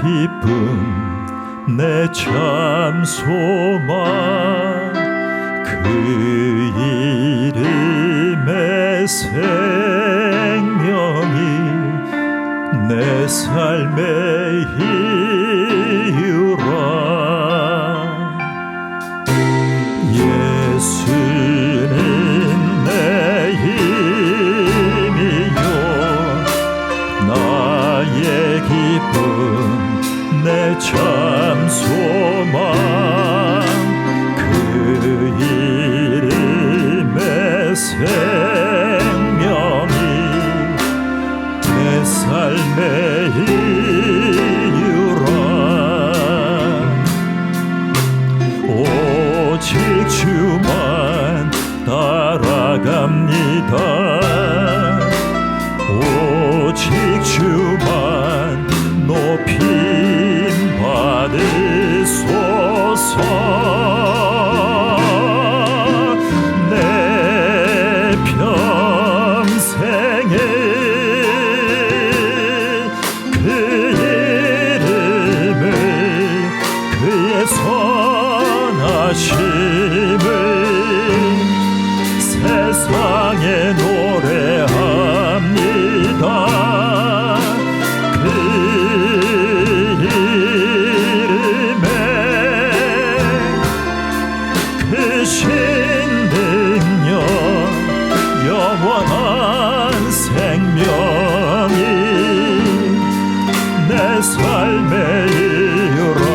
기쁨 내 참 소망 그 이름의 생명이 내 삶의 이유라. 예수는 내 힘이요 나의 기쁨 내 참 소망 그 이름의 생명이 내 삶의 이유라. 오직 주만 따라갑니다. 오직 주만 높임 받으소서. 내 평생에 그 이름을 그의 선하심을 세상에 노래합니다. 그 이름에 그 신능력 영원한 생명이 내 삶의 이유라.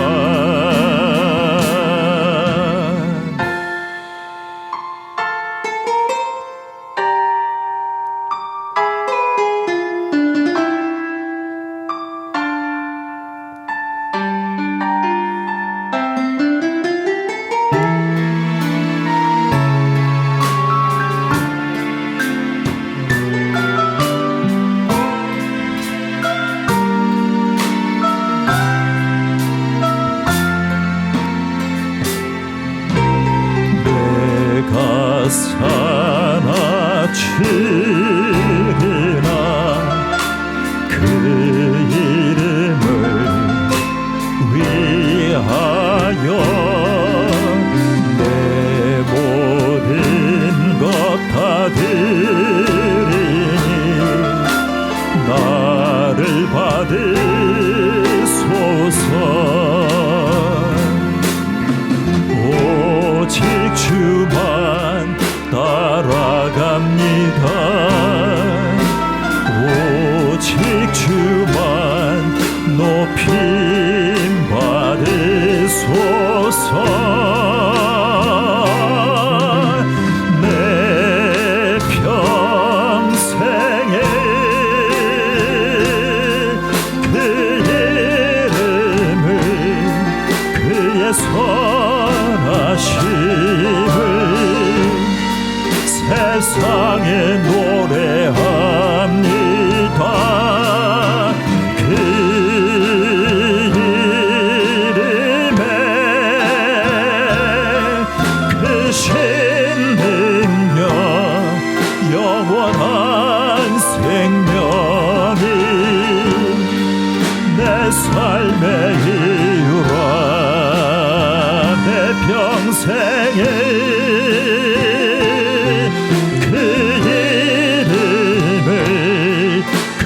사나 치리나 그 이름을 위하여 내 모든 것 다 드리니 나를 받으소서. 오직 주만 따라갑니다. 오직 주만 높임 받으소서. 내 평생에 그 이름을 그의 선하심을 세상에 노래합니다. 그 이름에 그 신능력 영원한 생명이 내 삶의 이유라. 내 평생에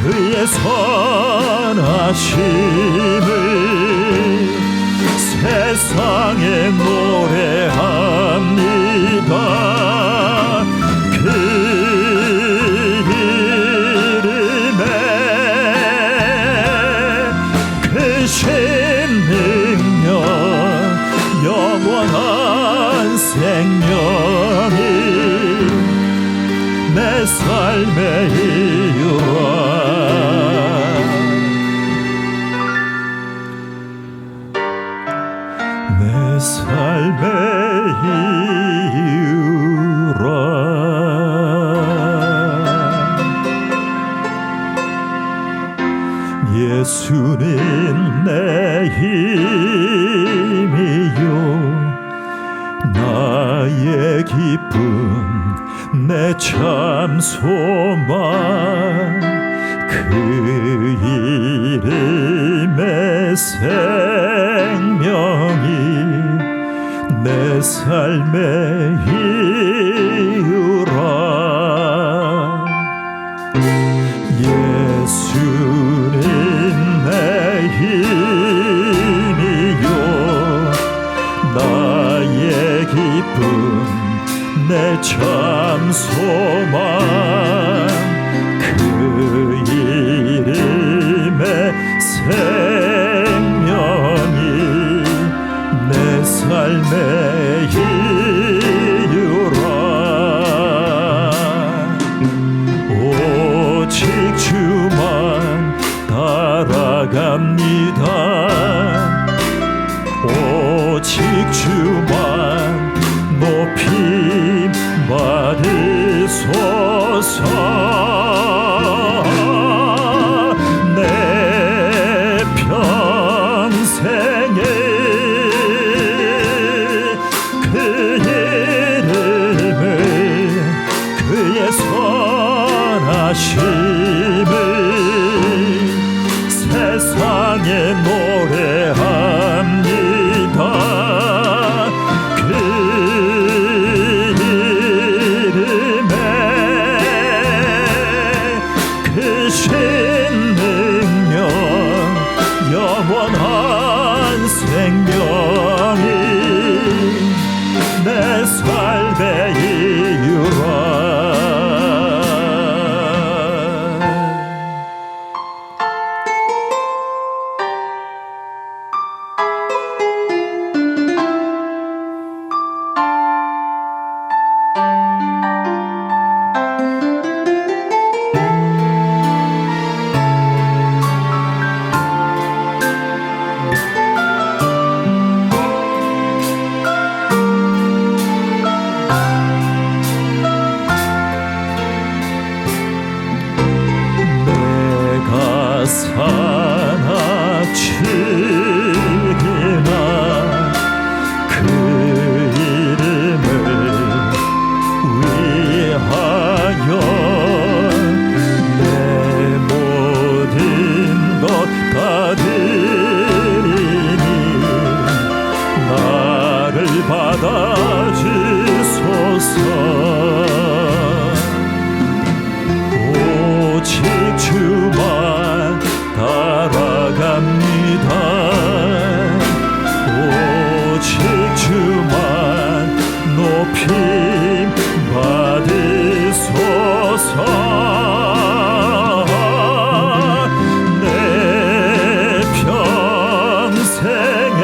그의 선하심을 세상에 노래합니다. 그 이름에 그 신능력 영원한 생명이 내 삶의 이유라. 내 삶의 이유라. 예수는 내 힘이요 나의 기쁨 내 참 소망 그 이름의 생명이 내 삶의 이유라. 예수님 내 힘이요 나의 기쁨 내 참 소망. 그 이름의 생명이 내 삶의 이유라. 오직 주만 따라갑니다. 오직 주만 높임 받으소서. 내 평생에 그 이름을 그의 선하심을 세상에 노래합니다. 영원한 생명이 내 삶의 이유라. 사나 치기나 그 이름을 위하여 내 모든 것 다 드리니 나를 받아주소서. 오직 주만 따라갑니다. 오직 주만 높임 받으소서. 내 평생에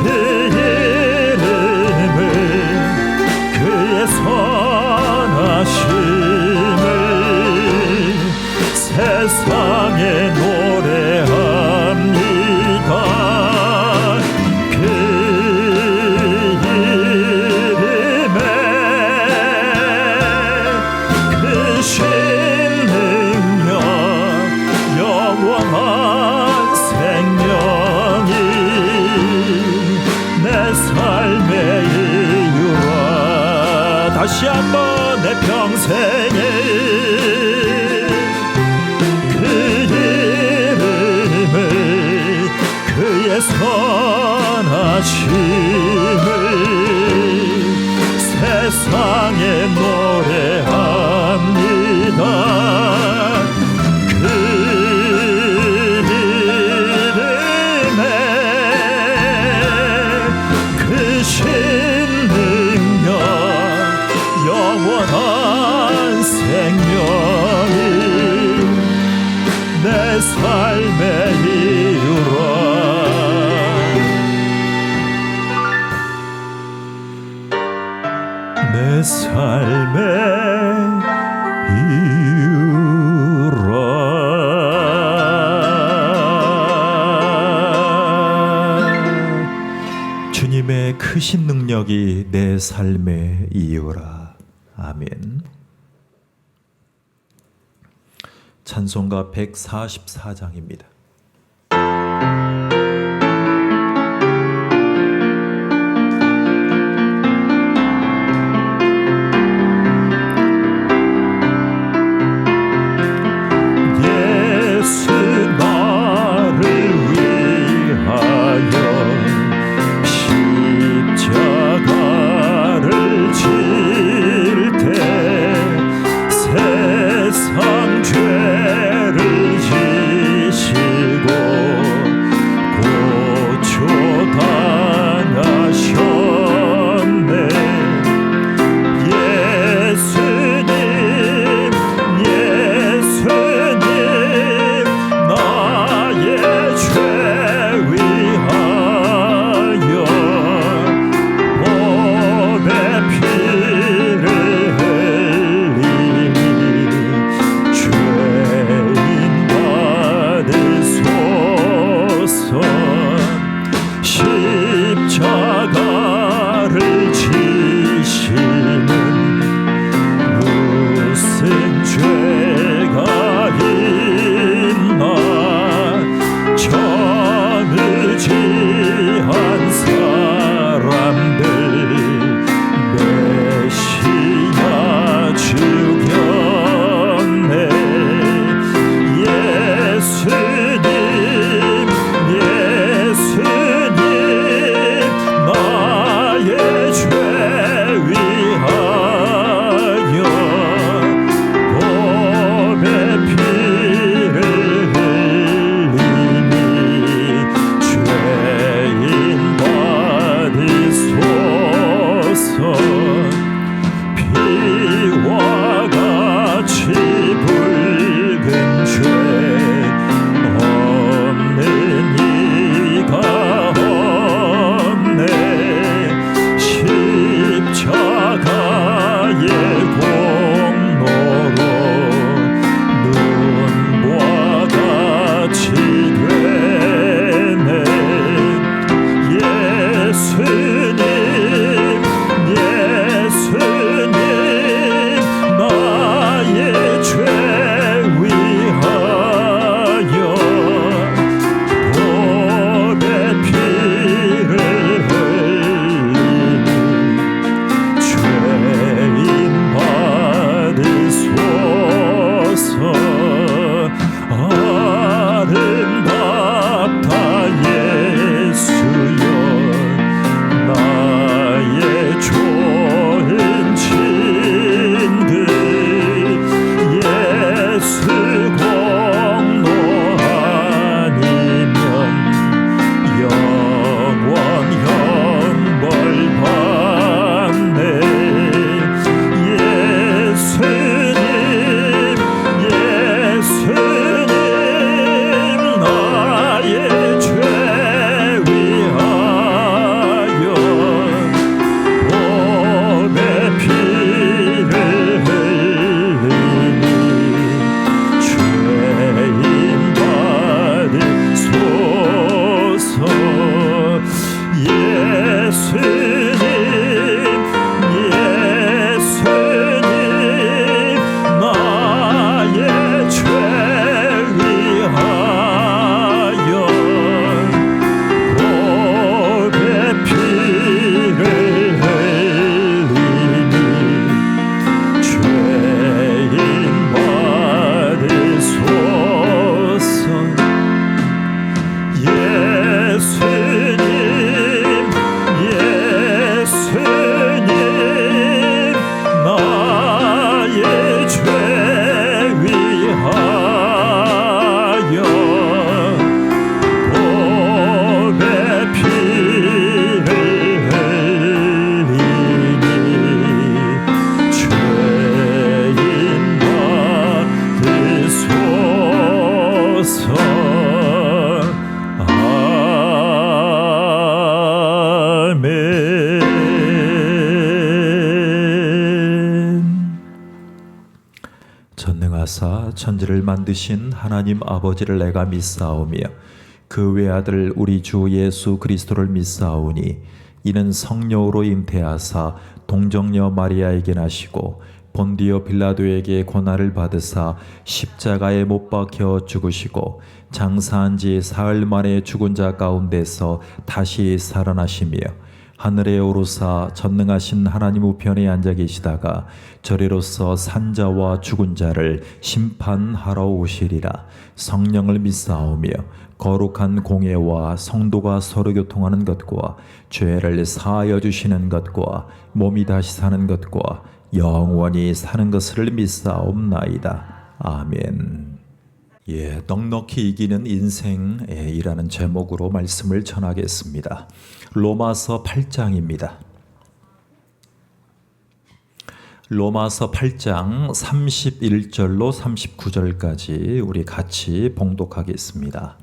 그 이름을 그의 선하심을 세상에 노래합니다. 그 이름에 크신 능력 영원한 생명이 내 삶의 이유라. 다시 한번 내 평생에 그의 선하심을 세상에 노래합니다. 그 이름에 크신 능력 영원한 생명이 내 삶의 이유라. 내 삶의 이유라. 주님의 크신 능력이 내 삶의 이유라. 아멘. 찬송가 144장입니다. 하사 천지를 만드신 하나님 아버지를 내가 믿사오며 그 외아들 우리 주 예수 그리스도를 믿사오니 이는 성령으로 잉태하사 동정녀 마리아에게 나시고 본디오 빌라도에게 고난을 받으사 십자가에 못 박혀 죽으시고 장사한 지 사흘 만에 죽은 자 가운데서 다시 살아나시며 하늘에 오르사 전능하신 하나님 우편에 앉아 계시다가 저리로서 산자와 죽은 자를 심판하러 오시리라. 성령을 믿사오며 거룩한 공예와 성도가 서로 교통하는 것과 죄를 사하여 주시는 것과 몸이 다시 사는 것과 영원히 사는 것을 믿사옵나이다. 아멘. 넉넉히 이기는 인생이라는 제목으로 말씀을 전하겠습니다. 로마서 8장입니다. 로마서 8장 31절로 39절까지 우리 같이 봉독하겠습니다.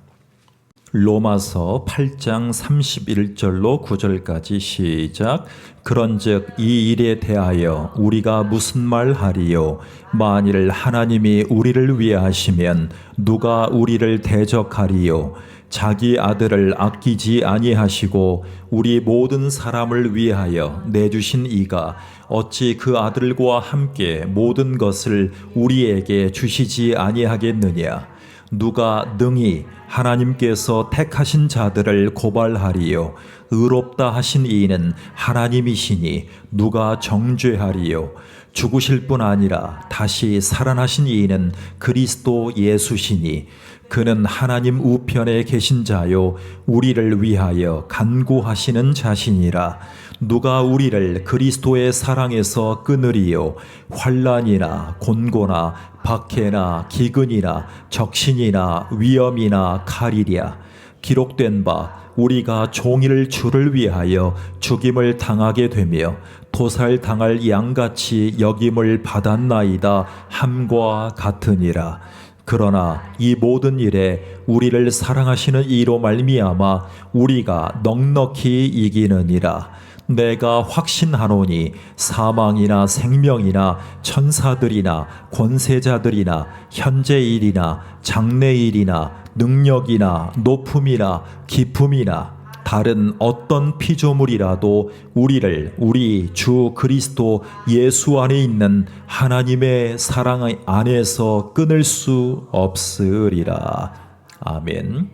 로마서 8장 31절로 9절까지 시작. 그런즉 이 일에 대하여 우리가 무슨 말하리요? 만일 하나님이 우리를 위하시면 누가 우리를 대적하리요? 자기 아들을 아끼지 아니하시고 우리 모든 사람을 위하여 내주신 이가 어찌 그 아들과 함께 모든 것을 우리에게 주시지 아니하겠느냐? 누가 능히 하나님께서 택하신 자들을 고발하리요? 의롭다 하신 이는 하나님이시니 누가 정죄하리요? 죽으실 뿐 아니라 다시 살아나신 이는 그리스도 예수시니 그는 하나님 우편에 계신 자요 우리를 위하여 간구하시는 자시니라. 누가 우리를 그리스도의 사랑에서 끊으리요? 환난이나 곤고나 박해나 기근이나 적신이나 위험이나 칼이랴. 기록된 바 우리가 종일 주를 위하여 죽임을 당하게 되며 도살당할 양같이 여김을 받았나이다 함과 같으니라. 그러나 이 모든 일에 우리를 사랑하시는 이로 말미암아 우리가 넉넉히 이기느니라. 내가 확신하노니 사망이나 생명이나 천사들이나 권세자들이나 현재일이나 장래일이나 능력이나 높음이나 깊음이나 다른 어떤 피조물이라도 우리를 우리 주 그리스도 예수 안에 있는 하나님의 사랑 안에서 끊을 수 없으리라. 아멘.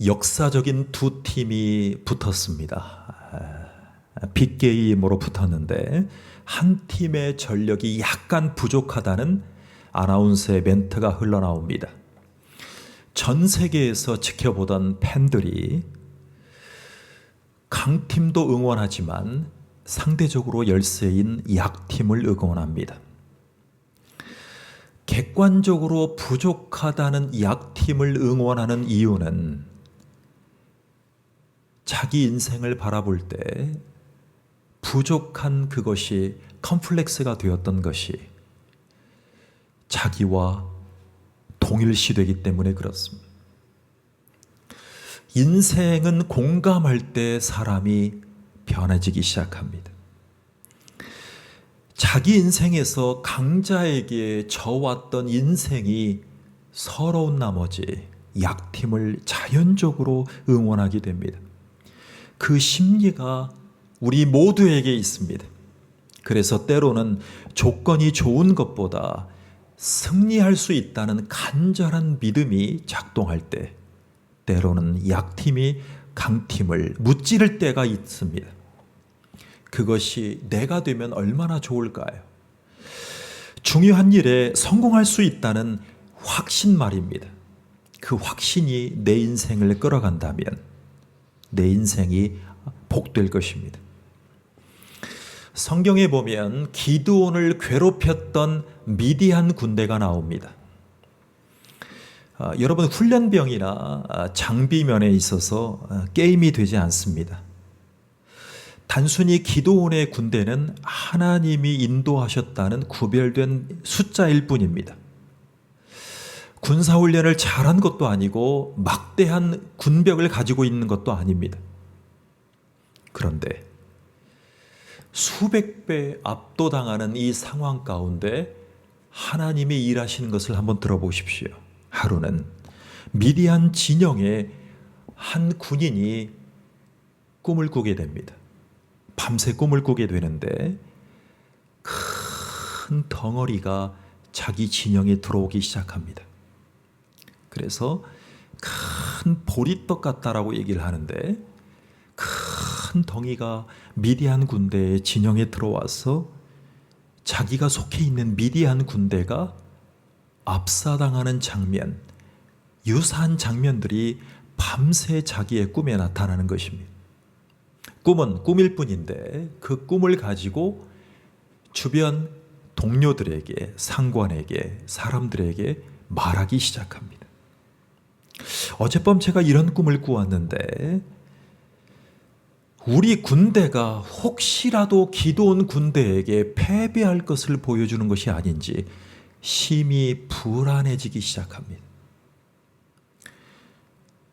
역사적인 두 팀이 붙었습니다. 빅게임으로 붙었는데 한 팀의 전력이 약간 부족하다는 아나운서의 멘트가 흘러나옵니다. 전 세계에서 지켜보던 팬들이 강팀도 응원하지만 상대적으로 열세인 약팀을 응원합니다. 객관적으로 부족하다는 약팀을 응원하는 이유는 자기 인생을 바라볼 때 부족한 그것이 컴플렉스가 되었던 것이 자기와 동일시되기 때문에 그렇습니다. 인생은 공감할 때 사람이 변해지기 시작합니다. 자기 인생에서 강자에게 져왔던 인생이 서러운 나머지 약팀을 자연적으로 응원하게 됩니다. 그 심리가 우리 모두에게 있습니다. 그래서 때로는 조건이 좋은 것보다 승리할 수 있다는 간절한 믿음이 작동할 때 때로는 약팀이 강팀을 무찌를 때가 있습니다. 그것이 내가 되면 얼마나 좋을까요? 중요한 일에 성공할 수 있다는 확신 말입니다. 그 확신이 내 인생을 끌어간다면 내 인생이 복될 것입니다. 성경에 보면 기드온을 괴롭혔던 미디안 군대가 나옵니다. 여러분 훈련병이나 장비면에 있어서 게임이 되지 않습니다. 단순히 기드온의 군대는 하나님이 인도하셨다는 구별된 숫자일 뿐입니다. 군사훈련을 잘한 것도 아니고 막대한 군벽을 가지고 있는 것도 아닙니다. 그런데 수백 배 압도당하는 이 상황 가운데 하나님이 일하시는 것을 한번 들어보십시오. 하루는 미디안 진영의 한 군인이 꿈을 꾸게 됩니다. 밤새 꿈을 꾸게 되는데 큰 덩어리가 자기 진영에 들어오기 시작합니다. 그래서 큰 보리떡 같다라고 얘기를 하는데, 큰 덩이가 미디안 군대의 진영에 들어와서 자기가 속해 있는 미디안 군대가 압사당하는 장면, 유사한 장면들이 밤새 자기의 꿈에 나타나는 것입니다. 꿈은 꿈일 뿐인데 그 꿈을 가지고 주변 동료들에게, 상관에게, 사람들에게 말하기 시작합니다. 어젯밤 제가 이런 꿈을 꾸었는데 우리 군대가 혹시라도 기드온 군대에게 패배할 것을 보여주는 것이 아닌지 심히 불안해지기 시작합니다.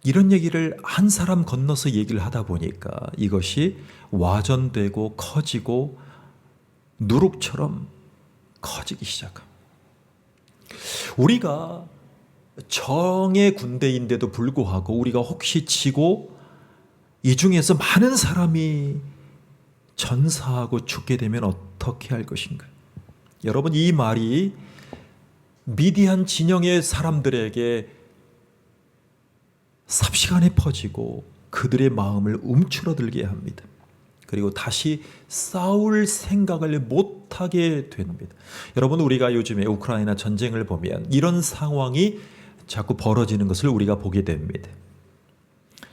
이런 얘기를 한 사람 건너서 얘기를 하다 보니까 이것이 와전되고 커지고 누룩처럼 커지기 시작합니다. 우리가 정의 군대인데도 불구하고 우리가 혹시 지고 이 중에서 많은 사람이 전사하고 죽게 되면 어떻게 할 것인가? 여러분, 이 말이 미디안 진영의 사람들에게 삽시간에 퍼지고 그들의 마음을 움츠러들게 합니다. 그리고 다시 싸울 생각을 못하게 됩니다. 여러분, 우리가 요즘에 우크라이나 전쟁을 보면 이런 상황이 자꾸 벌어지는 것을 우리가 보게 됩니다.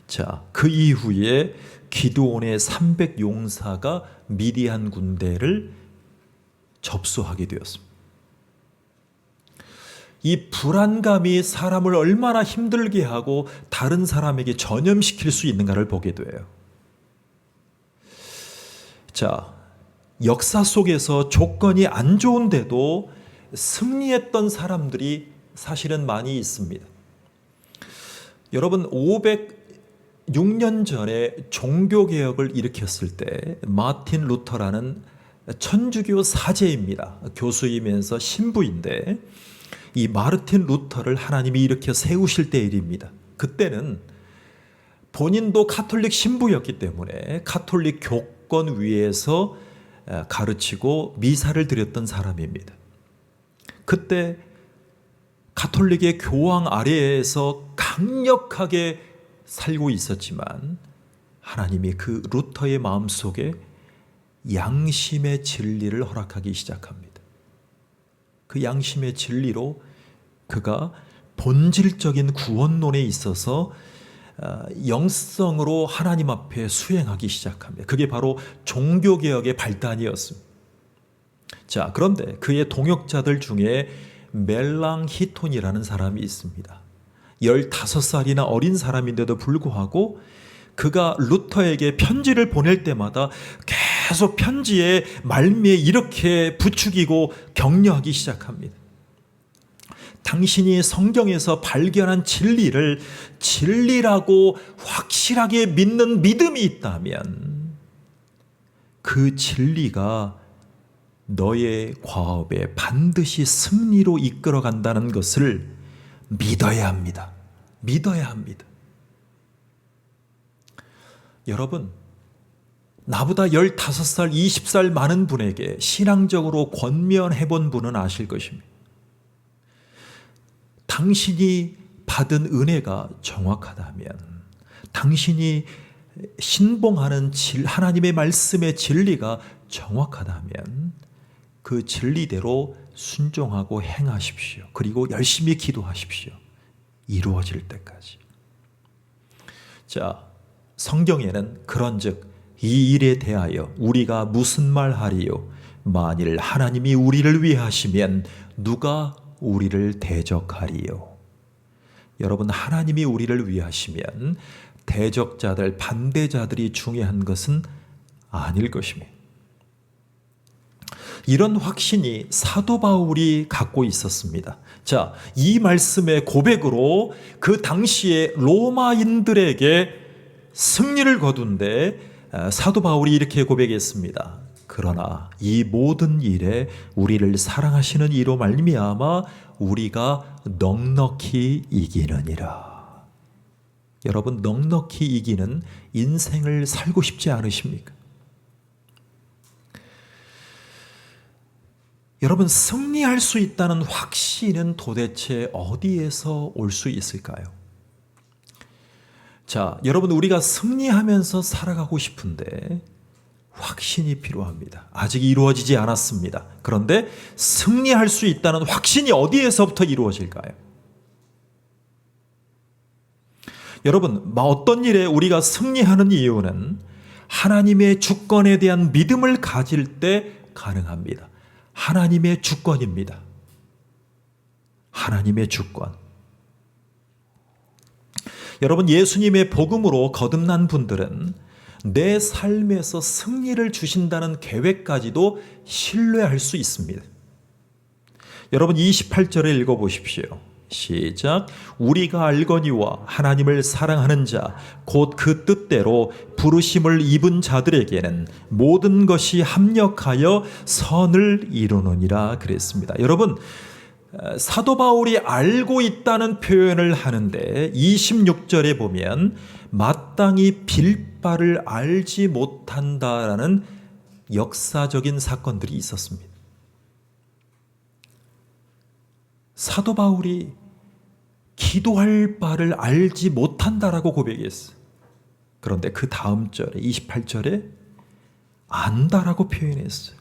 자, 그 이후에 기드온의 300용사가 미디안 군대를 접수하게 되었습니다. 이 불안감이 사람을 얼마나 힘들게 하고 다른 사람에게 전염시킬 수 있는가를 보게 돼요. 자, 역사 속에서 조건이 안 좋은데도 승리했던 사람들이 사실은 많이 있습니다. 여러분, 506년 전에 종교개혁을 일으켰을 때 마틴 루터라는 천주교 사제입니다. 교수이면서 신부인데 이 마르틴 루터를 하나님이 일으켜 세우실 때 일입니다. 그때는 본인도 가톨릭 신부였기 때문에 가톨릭 교권 위에서 가르치고 미사를 드렸던 사람입니다. 그때 가톨릭의 교황 아래에서 강력하게 살고 있었지만 하나님이 그 루터의 마음속에 양심의 진리를 허락하기 시작합니다. 그 양심의 진리로 그가 본질적인 구원론에 있어서 영성으로 하나님 앞에 수행하기 시작합니다. 그게 바로 종교개혁의 발단이었습니다. 자, 그런데 그의 동역자들 중에 멜랑히톤이라는 사람이 있습니다. 15살이나 어린 사람인데도 불구하고 그가 루터에게 편지를 보낼 때마다 계속 편지의 말미에 이렇게 부추기고 격려하기 시작합니다. 당신이 성경에서 발견한 진리를 진리라고 확실하게 믿는 믿음이 있다면 그 진리가 너의 과업에 반드시 승리로 이끌어간다는 것을 믿어야 합니다. 믿어야 합니다. 여러분, 나보다 15살, 20살 많은 분에게 신앙적으로 권면해 본 분은 아실 것입니다. 당신이 받은 은혜가 정확하다면, 당신이 신봉하는 하나님의 말씀의 진리가 정확하다면 그 진리대로 순종하고 행하십시오. 그리고 열심히 기도하십시오. 이루어질 때까지. 자, 성경에는 그런즉 이 일에 대하여 우리가 무슨 말 하리요? 만일 하나님이 우리를 위하시면 누가 우리를 대적하리요? 여러분, 하나님이 우리를 위하시면 대적자들, 반대자들이 중요한 것은 아닐 것입니다. 이런 확신이 사도 바울이 갖고 있었습니다. 자, 이 말씀의 고백으로 그 당시에 로마인들에게 승리를 거둔데 사도 바울이 이렇게 고백했습니다. 그러나 이 모든 일에 우리를 사랑하시는 이로 말미암아 우리가 넉넉히 이기느니라. 여러분, 넉넉히 이기는 인생을 살고 싶지 않으십니까? 여러분, 승리할 수 있다는 확신은 도대체 어디에서 올 수 있을까요? 자, 여러분, 우리가 승리하면서 살아가고 싶은데 확신이 필요합니다. 아직 이루어지지 않았습니다. 그런데 승리할 수 있다는 확신이 어디에서부터 이루어질까요? 여러분, 어떤 일에 우리가 승리하는 이유는 하나님의 주권에 대한 믿음을 가질 때 가능합니다. 하나님의 주권입니다. 하나님의 주권. 여러분, 예수님의 복음으로 거듭난 분들은 내 삶에서 승리를 주신다는 계획까지도 신뢰할 수 있습니다. 여러분, 28절을 읽어보십시오. 시작. 우리가 알거니와 하나님을 사랑하는 자 곧 그 뜻대로 부르심을 입은 자들에게는 모든 것이 합력하여 선을 이루느니라 그랬습니다. 여러분, 사도 바울이 알고 있다는 표현을 하는데 26절에 보면 마땅히 빌 바를 알지 못한다라는 역사적인 사건들이 있었습니다. 사도 바울이 기도할 바를 알지 못한다라고 고백했어요. 그런데 그 다음 절에 28절에 안다라고 표현했어요.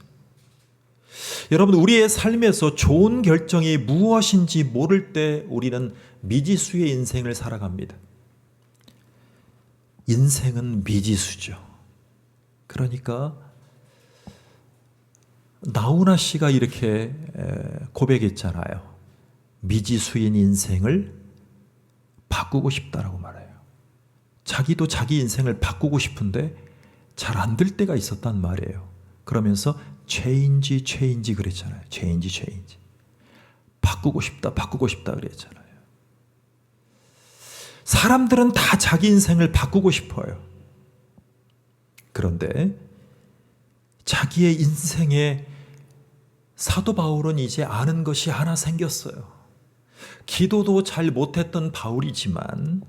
여러분, 우리의 삶에서 좋은 결정이 무엇인지 모를 때 우리는 미지수의 인생을 살아갑니다. 인생은 미지수죠. 그러니까 나훈아 씨가 이렇게 고백했잖아요. 미지수인 인생을 바꾸고 싶다라고 말해요. 자기도 자기 인생을 바꾸고 싶은데 잘 안 될 때가 있었단 말이에요. 그러면서 체인지 그랬잖아요. 체인지. 바꾸고 싶다 그랬잖아요. 사람들은 다 자기 인생을 바꾸고 싶어요. 그런데 자기의 인생에 사도 바울은 이제 아는 것이 하나 생겼어요. 기도도 잘 못했던 바울이지만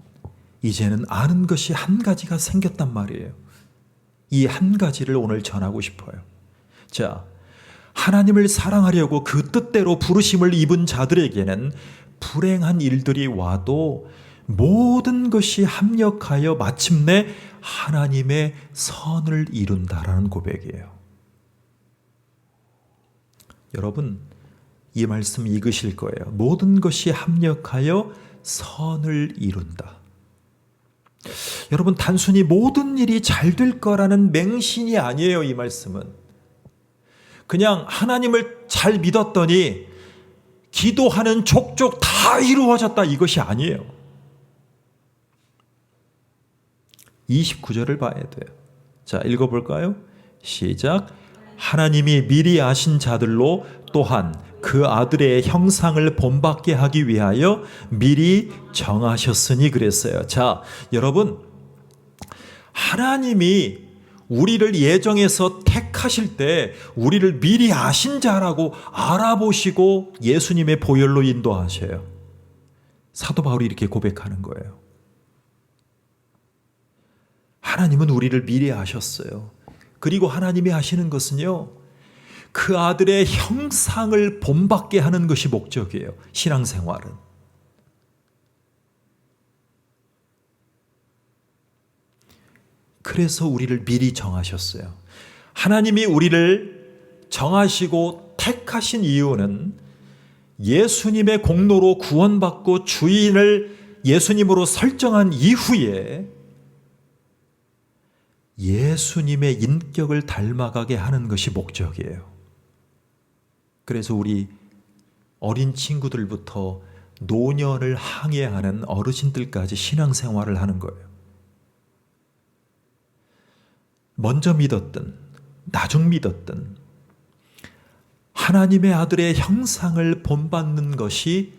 이제는 아는 것이 한 가지가 생겼단 말이에요. 이 한 가지를 오늘 전하고 싶어요. 자, 하나님을 사랑하려고 그 뜻대로 부르심을 입은 자들에게는 불행한 일들이 와도 모든 것이 합력하여 마침내 하나님의 선을 이룬다라는 고백이에요. 여러분, 이 말씀 읽으실 거예요. 모든 것이 합력하여 선을 이룬다. 여러분, 단순히 모든 일이 잘 될 거라는 맹신이 아니에요. 이 말씀은 그냥 하나님을 잘 믿었더니 기도하는 족족 다 이루어졌다, 이것이 아니에요. 29절을 봐야 돼요. 자, 읽어볼까요? 시작. 하나님이 미리 아신 자들로 또한 그 아들의 형상을 본받게 하기 위하여 미리 정하셨으니 그랬어요. 자, 여러분, 하나님이 우리를 예정해서 택하실 때 우리를 미리 아신 자라고 알아보시고 예수님의 보혈로 인도하셔요. 사도 바울이 이렇게 고백하는 거예요. 하나님은 우리를 미리 아셨어요. 그리고 하나님이 하시는 것은요, 그 아들의 형상을 본받게 하는 것이 목적이에요. 신앙생활은. 그래서 우리를 미리 정하셨어요. 하나님이 우리를 정하시고 택하신 이유는 예수님의 공로로 구원받고 주인을 예수님으로 설정한 이후에 예수님의 인격을 닮아가게 하는 것이 목적이에요. 그래서 우리 어린 친구들부터 노년을 항해하는 어르신들까지 신앙생활을 하는 거예요. 먼저 믿었든 나중 믿었든 하나님의 아들의 형상을 본받는 것이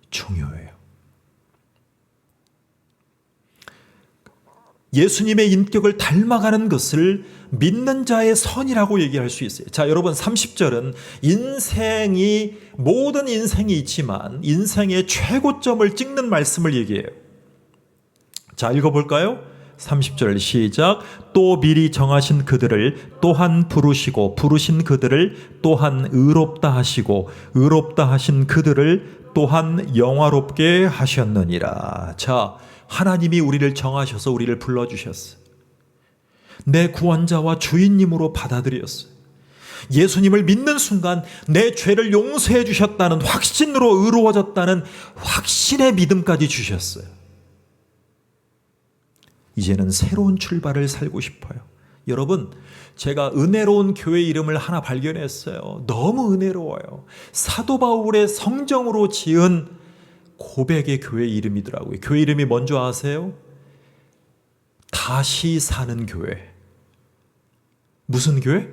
중요해요. 예수님의 인격을 닮아가는 것을 믿는 자의 선이라고 얘기할 수 있어요. 자, 여러분 30절은 모든 인생이 있지만 인생의 최고점을 찍는 말씀을 얘기해요. 자, 읽어볼까요? 30절 시작. 또 미리 정하신 그들을 또한 부르시고 부르신 그들을 또한 의롭다 하시고 의롭다 하신 그들을 또한 영화롭게 하셨느니라. 자, 하나님이 우리를 정하셔서 우리를 불러주셨어요. 내 구원자와 주인님으로 받아들였어요. 예수님을 믿는 순간 내 죄를 용서해 주셨다는 확신으로 의로워졌다는 확신의 믿음까지 주셨어요. 이제는 새로운 출발을 살고 싶어요. 여러분, 제가 은혜로운 교회 이름을 하나 발견했어요. 너무 은혜로워요. 사도 바울의 성정으로 지은 고백의 교회 이름이더라고요. 교회 이름이 뭔지 아세요? 다시 사는 교회. 무슨 교회?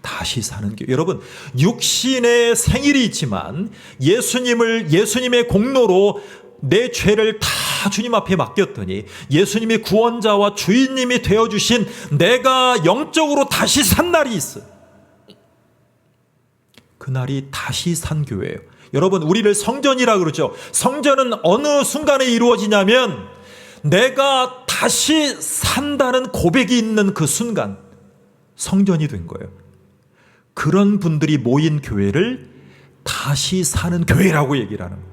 다시 사는 교회. 여러분, 육신의 생일이 있지만 예수님의 공로로 내 죄를 다 주님 앞에 맡겼더니 예수님이 구원자와 주인님이 되어주신 내가 영적으로 다시 산 날이 있어요. 그날이 다시 산 교회예요. 여러분, 우리를 성전이라 그러죠. 성전은 어느 순간에 이루어지냐면 내가 다시 산다는 고백이 있는 그 순간 성전이 된 거예요. 그런 분들이 모인 교회를 다시 사는 교회라고 얘기를 하는 거예요.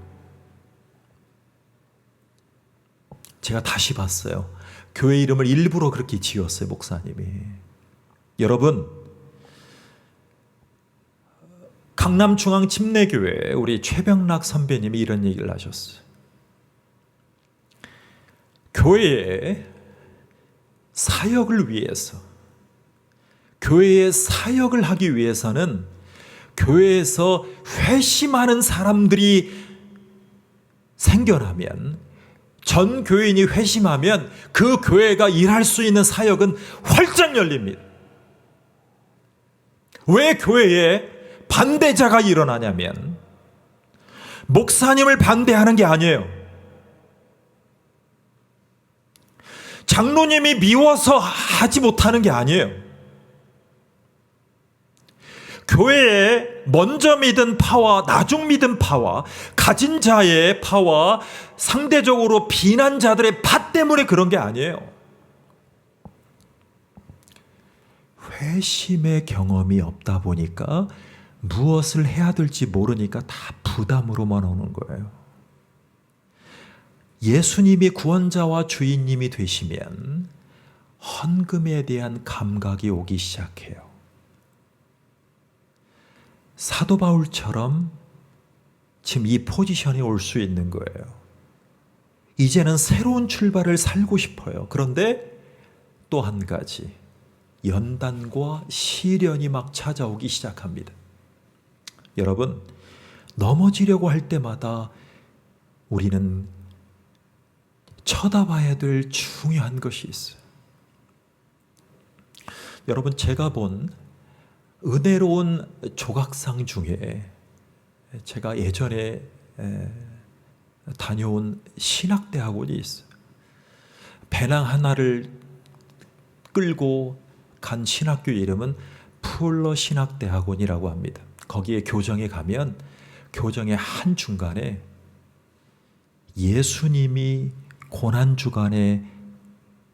제가 다시 봤어요. 교회 이름을 일부러 그렇게 지었어요, 목사님이. 여러분, 강남중앙침례교회 우리 최병락 선배님이 이런 얘기를 하셨어요. 교회의 사역을 위해서, 교회의 사역을 하기 위해서는 교회에서 회심하는 사람들이 생겨나면, 전 교인이 회심하면 그 교회가 일할 수 있는 사역은 활짝 열립니다. 왜 교회에 반대자가 일어나냐면 목사님을 반대하는 게 아니에요. 장로님이 미워서 하지 못하는 게 아니에요. 교회에 먼저 믿은 파와 나중 믿은 파와 가진 자의 파와 상대적으로 비난자들의 파 때문에 그런 게 아니에요. 회심의 경험이 없다 보니까 무엇을 해야 될지 모르니까 다 부담으로만 오는 거예요. 예수님이 구원자와 주인님이 되시면 헌금에 대한 감각이 오기 시작해요. 사도 바울처럼 지금 이 포지션에 올 수 있는 거예요. 이제는 새로운 출발을 살고 싶어요. 그런데 또 한 가지, 연단과 시련이 막 찾아오기 시작합니다. 여러분, 넘어지려고 할 때마다 우리는 쳐다봐야 될 중요한 것이 있어요. 여러분, 제가 본 은혜로운 조각상 중에 제가 예전에 다녀온 신학대학원이 있어요. 배낭 하나를 끌고 간 신학교 이름은 풀러 신학대학원이라고 합니다. 거기에 교정에 가면 교정의 한중간에 예수님이 고난주간에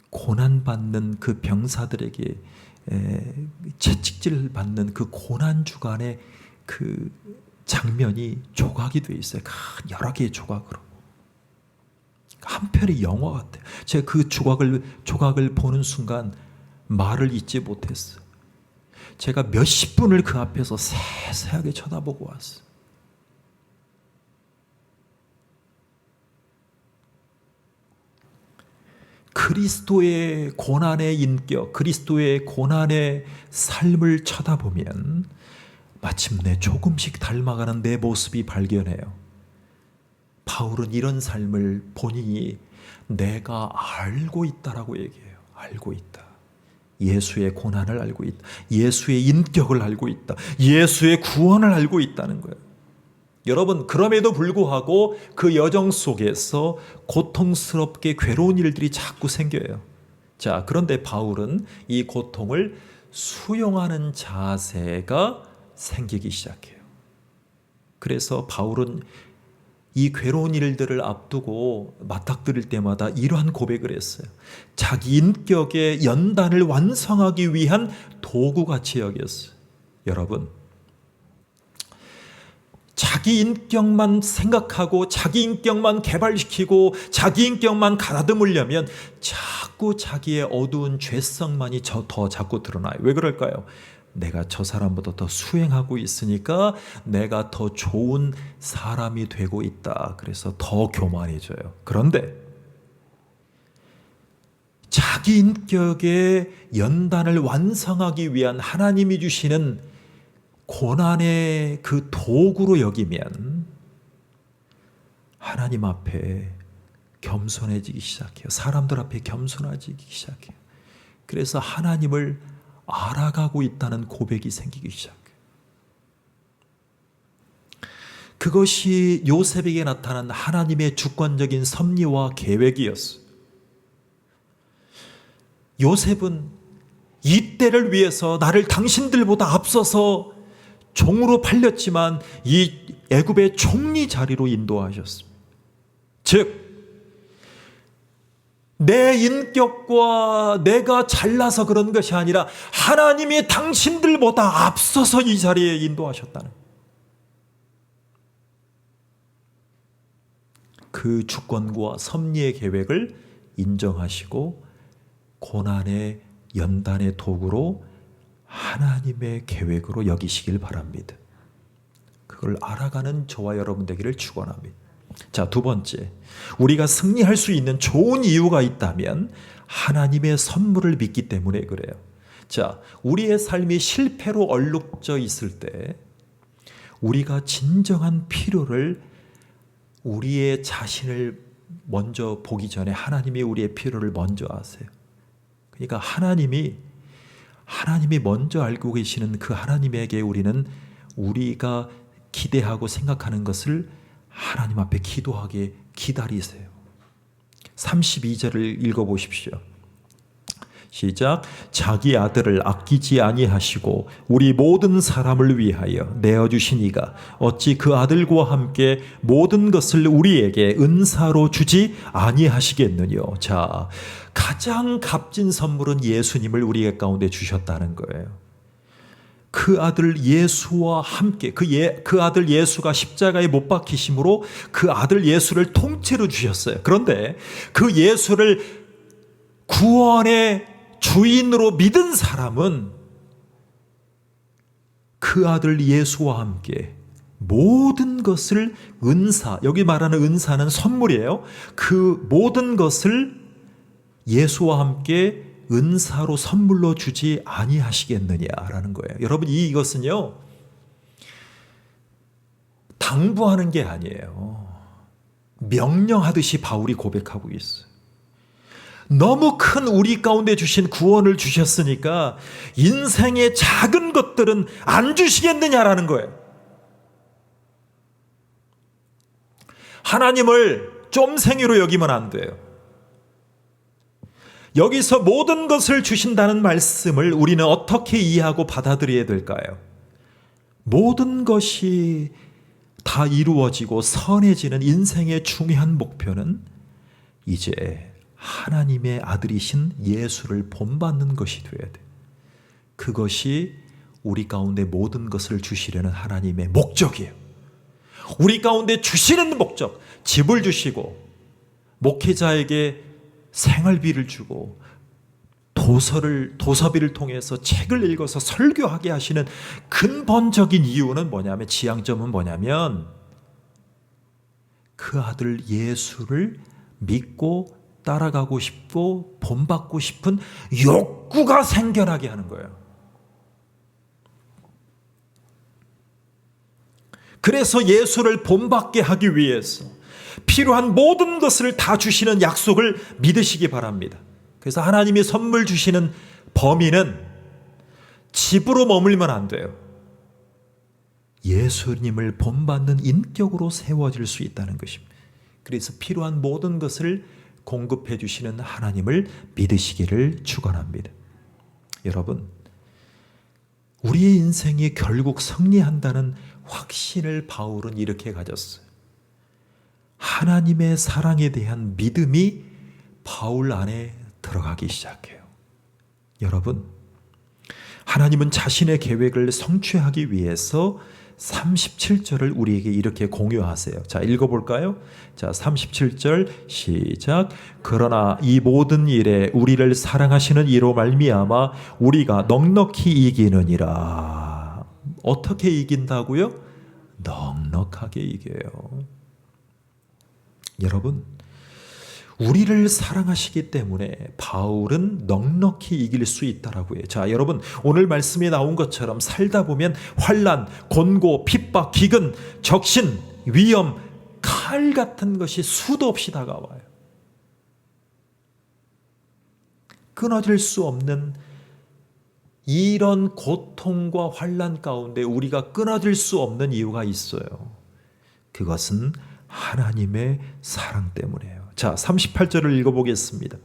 고난받는 그 병사들에게 채찍질 받는 그 고난주간의 그 장면이 조각이 되어 있어요. 여러 개의 조각으로. 한 편의 영화 같아요. 제가 그 조각을 보는 순간 말을 잇지 못했어요. 제가 몇십 분을 그 앞에서 세세하게 쳐다보고 왔어요. 그리스도의 고난의 인격, 그리스도의 고난의 삶을 쳐다보면 마침내 조금씩 닮아가는 내 모습이 발견해요. 바울은 이런 삶을 본인이 내가 알고 있다라고 얘기해요. 알고 있다. 예수의 고난을 알고 있다. 예수의 인격을 알고 있다. 예수의 구원을 알고 있다는 거예요. 여러분, 그럼에도 불구하고 그 여정 속에서 고통스럽게 괴로운 일들이 자꾸 생겨요. 자, 그런데 바울은 이 고통을 수용하는 자세가 생기기 시작해요. 그래서 바울은 이 괴로운 일들을 앞두고 맞닥뜨릴 때마다 이러한 고백을 했어요. 자기 인격의 연단을 완성하기 위한 도구같이 여겼어요. 여러분, 자기 인격만 생각하고 자기 인격만 개발시키고 자기 인격만 가다듬으려면 자꾸 자기의 어두운 죄성만이 더 자꾸 드러나요. 왜 그럴까요? 내가 저 사람보다 더 수행하고 있으니까 내가 더 좋은 사람이 되고 있다. 그래서 더 교만해져요. 그런데 자기 인격의 연단을 완성하기 위한 하나님이 주시는 고난의 그 도구로 여기면 하나님 앞에 겸손해지기 시작해요. 사람들 앞에 겸손해지기 시작해요. 그래서 하나님을 알아가고 있다는 고백이 생기기 시작해요. 그것이 요셉에게 나타난 하나님의 주권적인 섭리와 계획이었어요. 요셉은 이 때를 위해서 나를 당신들보다 앞서서 종으로 팔렸지만 이 애굽의 총리 자리로 인도하셨습니다. 즉 내 인격과 내가 잘나서 그런 것이 아니라 하나님이 당신들보다 앞서서 이 자리에 인도하셨다는 그 주권과 섭리의 계획을 인정하시고 고난의 연단의 도구로 하나님의 계획으로 여기시길 바랍니다. 그걸 알아가는 저와 여러분 되기를 축원합니다. 자, 두 번째, 우리가 승리할 수 있는 좋은 이유가 있다면 하나님의 선물을 믿기 때문에 그래요. 자, 우리의 삶이 실패로 얼룩져 있을 때 우리가 진정한 필요를 우리의 자신을 먼저 보기 전에 하나님이 우리의 필요를 먼저 아세요. 그러니까 하나님이 먼저 알고 계시는 그 하나님에게 우리는 우리가 기대하고 생각하는 것을 하나님 앞에 기도하게 기다리세요. 32절을 읽어보십시오. 시작. 자기 아들을 아끼지 아니하시고 우리 모든 사람을 위하여 내어주신 이가 어찌 그 아들과 함께 모든 것을 우리에게 은사로 주지 아니하시겠느뇨. 자, 가장 값진 선물은 예수님을 우리 가운데 주셨다는 거예요. 그 아들 예수와 함께 그 아들 예수가 십자가에 못 박히심으로 그 아들 예수를 통째로 주셨어요. 그런데 그 예수를 구원의 주인으로 믿은 사람은 그 아들 예수와 함께 모든 것을 은사, 여기 말하는 은사는 선물이에요. 그 모든 것을 예수와 함께 은사로 선물로 주지 아니하시겠느냐라는 거예요. 여러분, 이것은요 당부하는 게 아니에요. 명령하듯이 바울이 고백하고 있어요. 너무 큰 우리 가운데 주신 구원을 주셨으니까 인생의 작은 것들은 안 주시겠느냐라는 거예요. 하나님을 쫌생이로 여기면 안 돼요. 여기서 모든 것을 주신다는 말씀을 우리는 어떻게 이해하고 받아들여야 될까요? 모든 것이 다 이루어지고 선해지는 인생의 중요한 목표는 이제 하나님의 아들이신 예수를 본받는 것이 되어야 돼. 그것이 우리 가운데 모든 것을 주시려는 하나님의 목적이에요. 우리 가운데 주시는 목적, 집을 주시고 목회자에게 생활비를 주고 도서비를 통해서 책을 읽어서 설교하게 하시는 근본적인 이유는 뭐냐면, 지향점은 뭐냐면 그 아들 예수를 믿고 따라가고 싶고 본받고 싶은 욕구가 생겨나게 하는 거예요. 그래서 예수를 본받게 하기 위해서 필요한 모든 것을 다 주시는 약속을 믿으시기 바랍니다. 그래서 하나님이 선물 주시는 범위는 집으로 머물면 안 돼요. 예수님을 본받는 인격으로 세워질 수 있다는 것입니다. 그래서 필요한 모든 것을 공급해 주시는 하나님을 믿으시기를 축원합니다. 여러분, 우리의 인생이 결국 승리한다는 확신을 바울은 이렇게 가졌어요. 하나님의 사랑에 대한 믿음이 바울 안에 들어가기 시작해요. 여러분, 하나님은 자신의 계획을 성취하기 위해서 37절을 우리에게 이렇게 공유하세요. 자, 읽어볼까요? 자, 37절 시작. 그러나 이 모든 일에 우리를 사랑하시는 이로 말미암아 우리가 넉넉히 이기느니라. 어떻게 이긴다고요? 넉넉하게 이겨요. 여러분, 우리를 사랑하시기 때문에 바울은 넉넉히 이길 수 있다라고 해요. 자, 여러분, 오늘 말씀에 나온 것처럼 살다 보면 환난, 곤고, 핍박, 기근, 적신, 위험, 칼 같은 것이 수도 없이 다가와요. 끊어질 수 없는 이런 고통과 환난 가운데 우리가 끊어질 수 없는 이유가 있어요. 그것은 하나님의 사랑 때문이에요. 자, 38절을 읽어보겠습니다.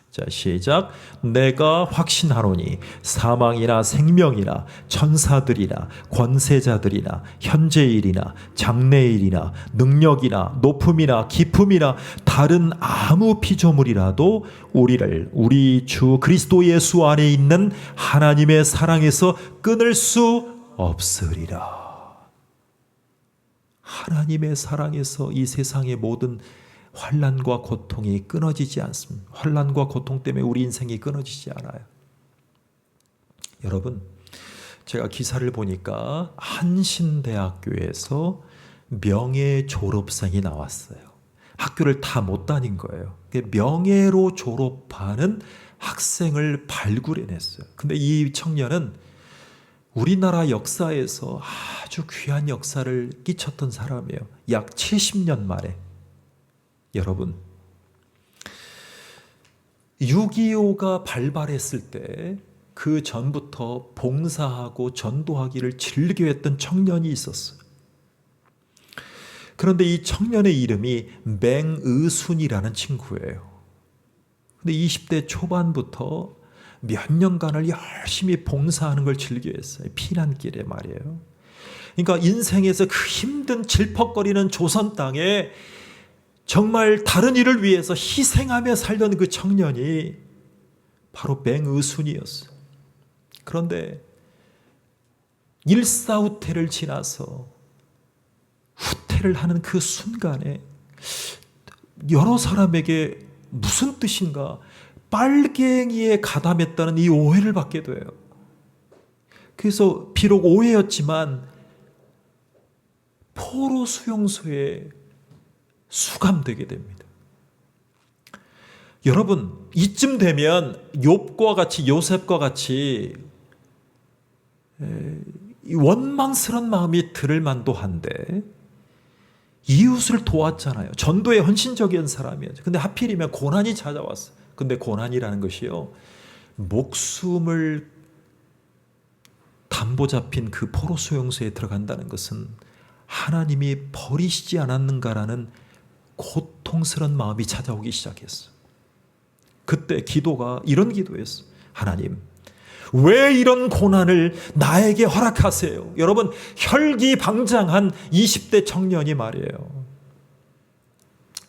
자, 시작. 내가 확신하노니 사망이나 생명이나 천사들이나 권세자들이나 현재일이나 장래일이나 능력이나 높음이나 깊음이나 다른 아무 피조물이라도 우리를 우리 주 그리스도 예수 안에 있는 하나님의 사랑에서 끊을 수 없으리라. 하나님의 사랑에서 이 세상의 모든 환난과 고통이 끊어지지 않습니다. 환난과 고통 때문에 우리 인생이 끊어지지 않아요. 여러분, 제가 기사를 보니까 한신대학교에서 명예 졸업생이 나왔어요. 학교를 다 못 다닌 거예요. 명예로 졸업하는 학생을 발굴해냈어요. 근데 이 청년은 우리나라 역사에서 아주 귀한 역사를 끼쳤던 사람이에요. 약 70년 만에. 여러분, 6.25가 발발했을 때 그 전부터 봉사하고 전도하기를 즐겨했던 청년이 있었어요. 그런데 이 청년의 이름이 맹의순이라는 친구예요. 근데 20대 초반부터 몇 년간을 열심히 봉사하는 걸 즐겨했어요. 피난길에 말이에요. 그러니까 인생에서 그 힘든 질퍽거리는 조선 땅에 정말 다른 일을 위해서 희생하며 살던 그 청년이 바로 맹의순이었어요. 그런데 일사후퇴를 지나서 후퇴를 하는 그 순간에 여러 사람에게 무슨 뜻인가 빨갱이에 가담했다는 이 오해를 받게 돼요. 그래서 비록 오해였지만 포로 수용소에 수감되게 됩니다. 여러분, 이쯤 되면 욥과 같이 요셉과 같이 원망스러운 마음이 들을 만도 한데 이웃을 도왔잖아요. 전도에 헌신적인 사람이었죠. 근데 하필이면 고난이 찾아왔어요. 근데 고난이라는 것이요, 목숨을 담보 잡힌 그 포로 수용소에 들어간다는 것은 하나님이 버리시지 않았는가라는 고통스러운 마음이 찾아오기 시작했어요. 그때 기도가 이런 기도였어요. 하나님, 왜 이런 고난을 나에게 허락하세요? 여러분, 혈기방장한 20대 청년이 말이에요.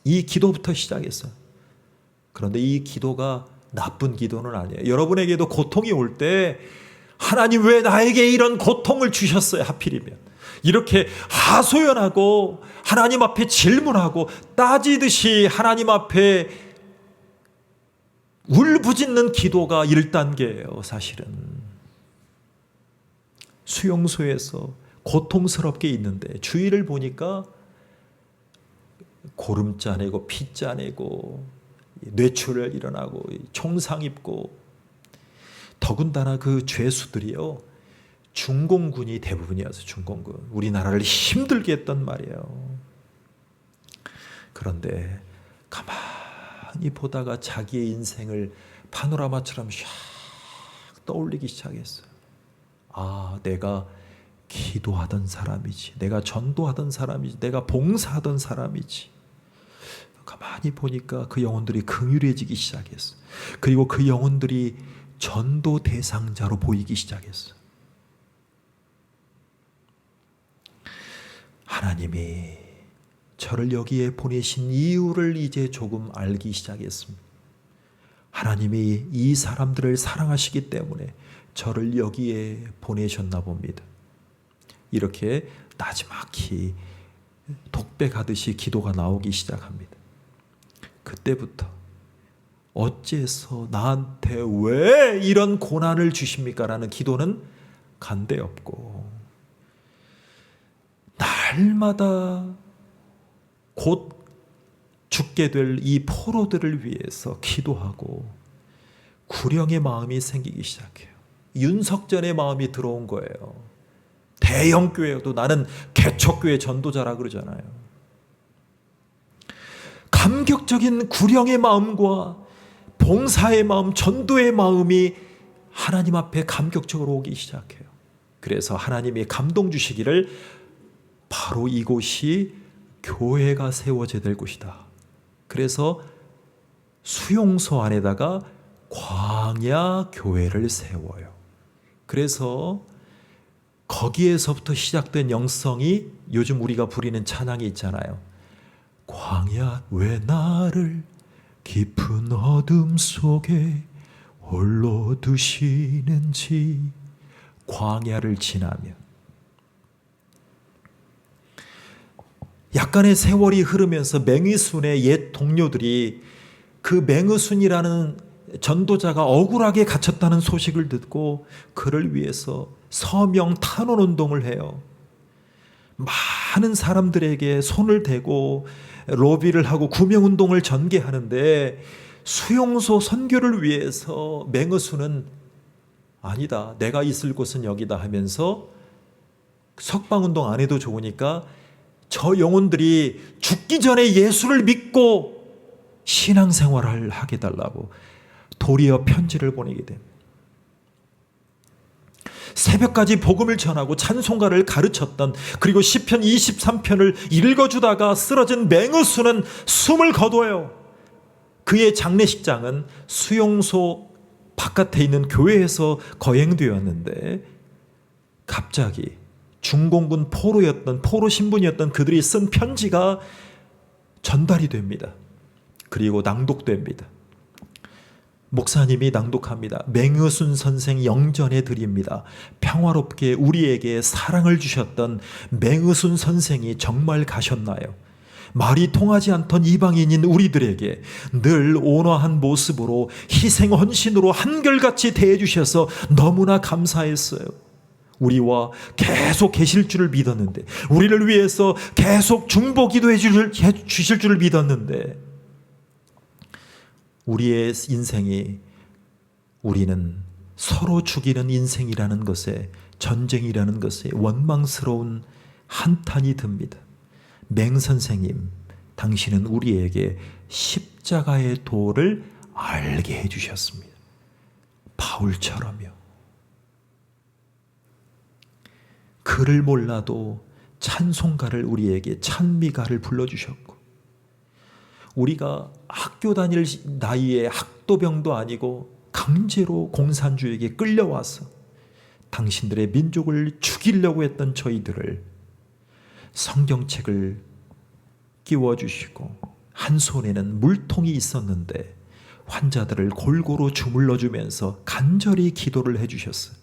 이 기도부터 시작했어요. 그런데 이 기도가 나쁜 기도는 아니에요. 여러분에게도 고통이 올 때 하나님 왜 나에게 이런 고통을 주셨어요? 하필이면 이렇게 하소연하고 하나님 앞에 질문하고 따지듯이 하나님 앞에 울부짖는 기도가 1단계예요. 사실은 수용소에서 고통스럽게 있는데 주위를 보니까 고름 짜내고 피 짜내고 뇌출혈 일어나고 총상 입고, 더군다나 그 죄수들이요, 중공군이 대부분이었어요. 중공군. 우리나라를 힘들게 했단 말이에요. 그런데 가만히 보다가 자기의 인생을 파노라마처럼 샥 떠올리기 시작했어요. 아, 내가 기도하던 사람이지, 내가 전도하던 사람이지, 내가 봉사하던 사람이지. 가만히 보니까 그 영혼들이 긍휼해지기 시작했어. 그리고 그 영혼들이 전도 대상자로 보이기 시작했어. 하나님이 저를 여기에 보내신 이유를 이제 조금 알기 시작했습니다. 하나님이 이 사람들을 사랑하시기 때문에 저를 여기에 보내셨나 봅니다. 이렇게 나지막히 독백하듯이 기도가 나오기 시작합니다. 그때부터 어째서 나한테 왜 이런 고난을 주십니까? 라는 기도는 간데 없고, 날마다 곧 죽게 될 이 포로들을 위해서 기도하고 구령의 마음이 생기기 시작해요. 윤석전의 마음이 들어온 거예요. 대형 교회도 나는 개척교회 전도자라 그러잖아요. 감격적인 구령의 마음과 봉사의 마음, 전도의 마음이 하나님 앞에 감격적으로 오기 시작해요. 그래서 하나님이 감동 주시기를 바로 이곳이 교회가 세워져야 될 곳이다. 그래서 수용소 안에다가 광야 교회를 세워요. 그래서 거기에서부터 시작된 영성이 요즘 우리가 부리는 찬양이 있잖아요. 광야 왜 나를 깊은 어둠 속에 홀로 두시는지. 광야를 지나며 약간의 세월이 흐르면서 맹의순의 옛 동료들이 그 맹의순이라는 전도자가 억울하게 갇혔다는 소식을 듣고 그를 위해서 서명 탄원 운동을 해요. 많은 사람들에게 손을 대고 로비를 하고 구명 운동을 전개하는데, 수용소 선교를 위해서 맹의순은 아니다, 내가 있을 곳은 여기다 하면서 석방 운동 안 해도 좋으니까 저 영혼들이 죽기 전에 예수를 믿고 신앙생활을 하게 달라고 도리어 편지를 보내게 됩니다. 새벽까지 복음을 전하고 찬송가를 가르쳤던, 그리고 시편 23편을 읽어주다가 쓰러진 맹의수는 숨을 거둬요. 그의 장례식장은 수용소 바깥에 있는 교회에서 거행되었는데, 갑자기 중공군 포로 신분이었던 그들이 쓴 편지가 전달이 됩니다. 그리고 낭독됩니다. 목사님이 낭독합니다. 맹의순 선생 영전에 드립니다. 평화롭게 우리에게 사랑을 주셨던 맹의순 선생이 정말 가셨나요? 말이 통하지 않던 이방인인 우리들에게 늘 온화한 모습으로 희생 헌신으로 한결같이 대해주셔서 너무나 감사했어요. 우리와 계속 계실 줄을 믿었는데, 우리를 위해서 계속 중보기도 해주실 줄을 믿었는데, 우리의 인생이, 우리는 서로 죽이는 인생이라는 것에, 전쟁이라는 것에 원망스러운 한탄이 듭니다. 맹 선생님, 당신은 우리에게 십자가의 도를 알게 해주셨습니다. 바울처럼요. 글을 몰라도 찬송가를, 우리에게 찬미가를 불러주셨고, 우리가 학교 다닐 나이에 학도병도 아니고 강제로 공산주의에게 끌려와서 당신들의 민족을 죽이려고 했던 저희들을 성경책을 끼워주시고, 한 손에는 물통이 있었는데 환자들을 골고루 주물러주면서 간절히 기도를 해주셨어요.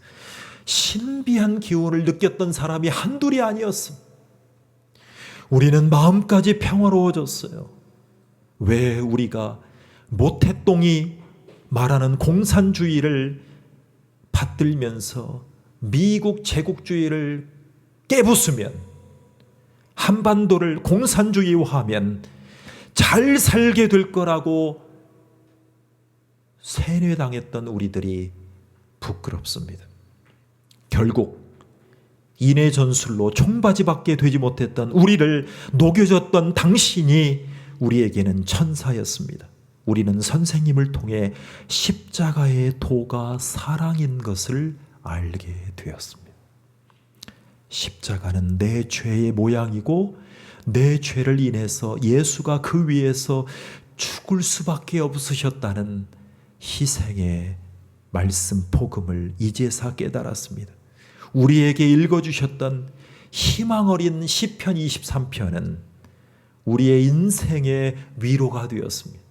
신비한 기운을 느꼈던 사람이 한둘이 아니었어. 우리는 마음까지 평화로워졌어요. 왜 우리가 모태똥이 말하는 공산주의를 받들면서 미국 제국주의를 깨부수면, 한반도를 공산주의화하면 잘 살게 될 거라고 세뇌당했던 우리들이 부끄럽습니다. 결국 인해 전술로 총바지밖에 되지 못했던 우리를 녹여줬던 당신이 우리에게는 천사였습니다. 우리는 선생님을 통해 십자가의 도가 사랑인 것을 알게 되었습니다. 십자가는 내 죄의 모양이고 내 죄를 인해서 예수가 그 위에서 죽을 수밖에 없으셨다는 희생의 말씀 복음을 이제서 깨달았습니다. 우리에게 읽어주셨던 희망 어린 시편 23편은 우리의 인생의 위로가 되었습니다.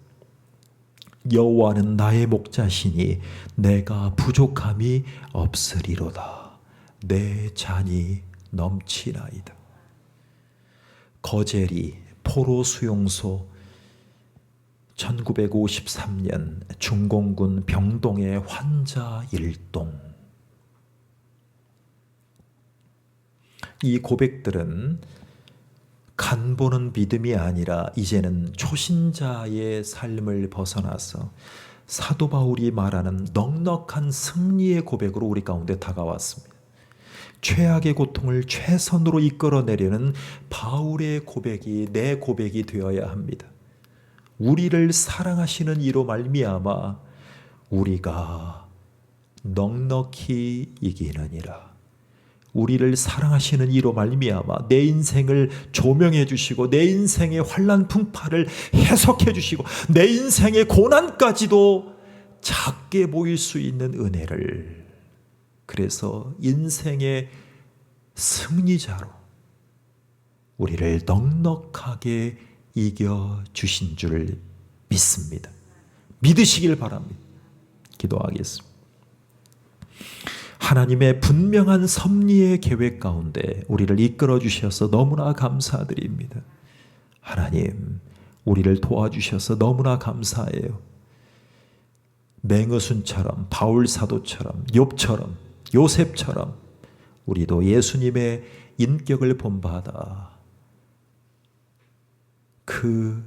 여호와는 나의 목자시니 내가 부족함이 없으리로다. 내 잔이 넘치나이다. 거제리 포로 수용소 1953년 중공군 병동의 환자 일동. 이 고백들은 간보는 믿음이 아니라 이제는 초신자의 삶을 벗어나서 사도 바울이 말하는 넉넉한 승리의 고백으로 우리 가운데 다가왔습니다. 최악의 고통을 최선으로 이끌어내려는 바울의 고백이 내 고백이 되어야 합니다. 우리를 사랑하시는 이로 말미암아 우리가 넉넉히 이기느니라. 우리를 사랑하시는 이로 말미암아 내 인생을 조명해 주시고 내 인생의 환난 풍파를 해석해 주시고 내 인생의 고난까지도 작게 보일 수 있는 은혜를, 그래서 인생의 승리자로 우리를 넉넉하게 이겨주신 줄 믿습니다. 믿으시길 바랍니다. 기도하겠습니다. 하나님의 분명한 섭리의 계획 가운데 우리를 이끌어 주셔서 너무나 감사드립니다. 하나님, 우리를 도와주셔서 너무나 감사해요. 맹어순처럼, 바울 사도처럼, 욥처럼, 요셉처럼 우리도 예수님의 인격을 본받아 그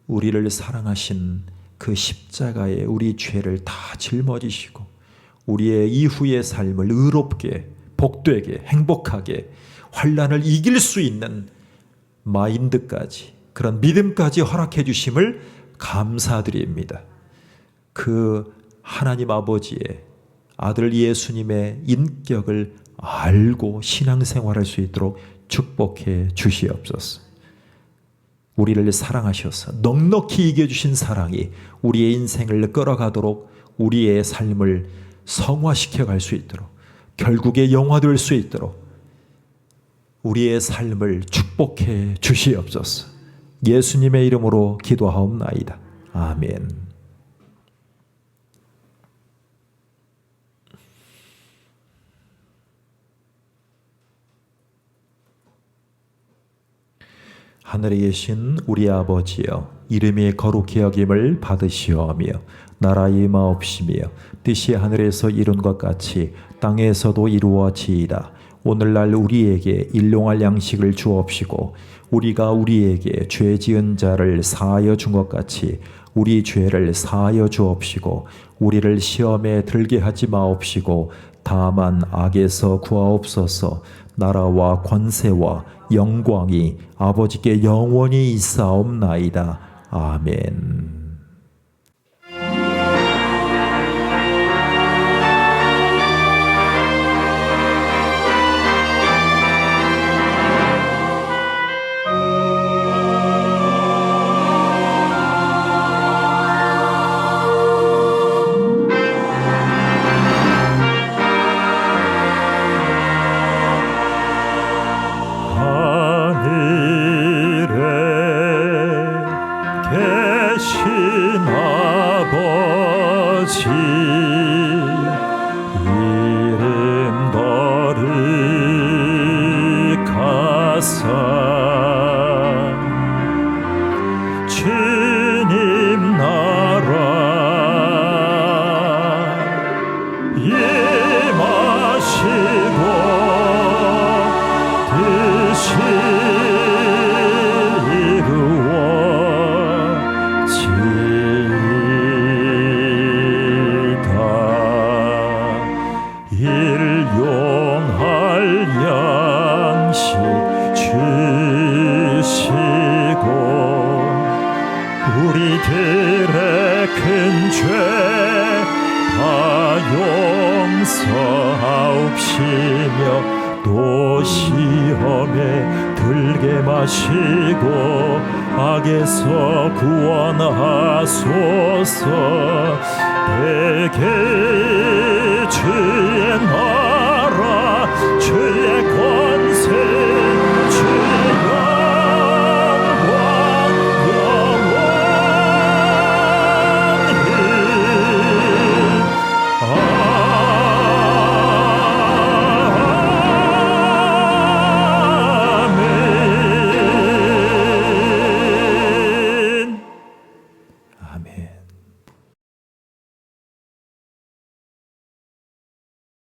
우리를 사랑하신 그 십자가에 우리 죄를 다 짊어지시고 우리의 이후의 삶을 의롭게, 복되게, 행복하게 환난을 이길 수 있는 마인드까지, 그런 믿음까지 허락해 주심을 감사드립니다. 그 하나님 아버지의 아들 예수님의 인격을 알고 신앙생활할 수 있도록 축복해 주시옵소서. 우리를 사랑하셔서 넉넉히 이겨주신 사랑이 우리의 인생을 끌어가도록 우리의 삶을 성화시켜 갈 수 있도록, 결국에 영화될 수 있도록 우리의 삶을 축복해 주시옵소서. 예수님의 이름으로 기도하옵나이다. 아멘. 하늘에 계신 우리 아버지여, 이름이 거룩히 여김을 받으시오며 나라의 임하옵시며 뜻이 하늘에서 이룬 것 같이 땅에서도 이루어지이다. 오늘날 우리에게 일용할 양식을 주옵시고 우리가 우리에게 죄 지은 자를 사하여 준 것 같이 우리 죄를 사하여 주옵시고 우리를 시험에 들게 하지 마옵시고 다만 악에서 구하옵소서. 나라와 권세와 영광이 아버지께 영원히 있사옵나이다. 아멘. 우리들의 큰 죄 다 용서하옵시며 또 시험에 들게 마시고 악에서 구원하소서. 내게 주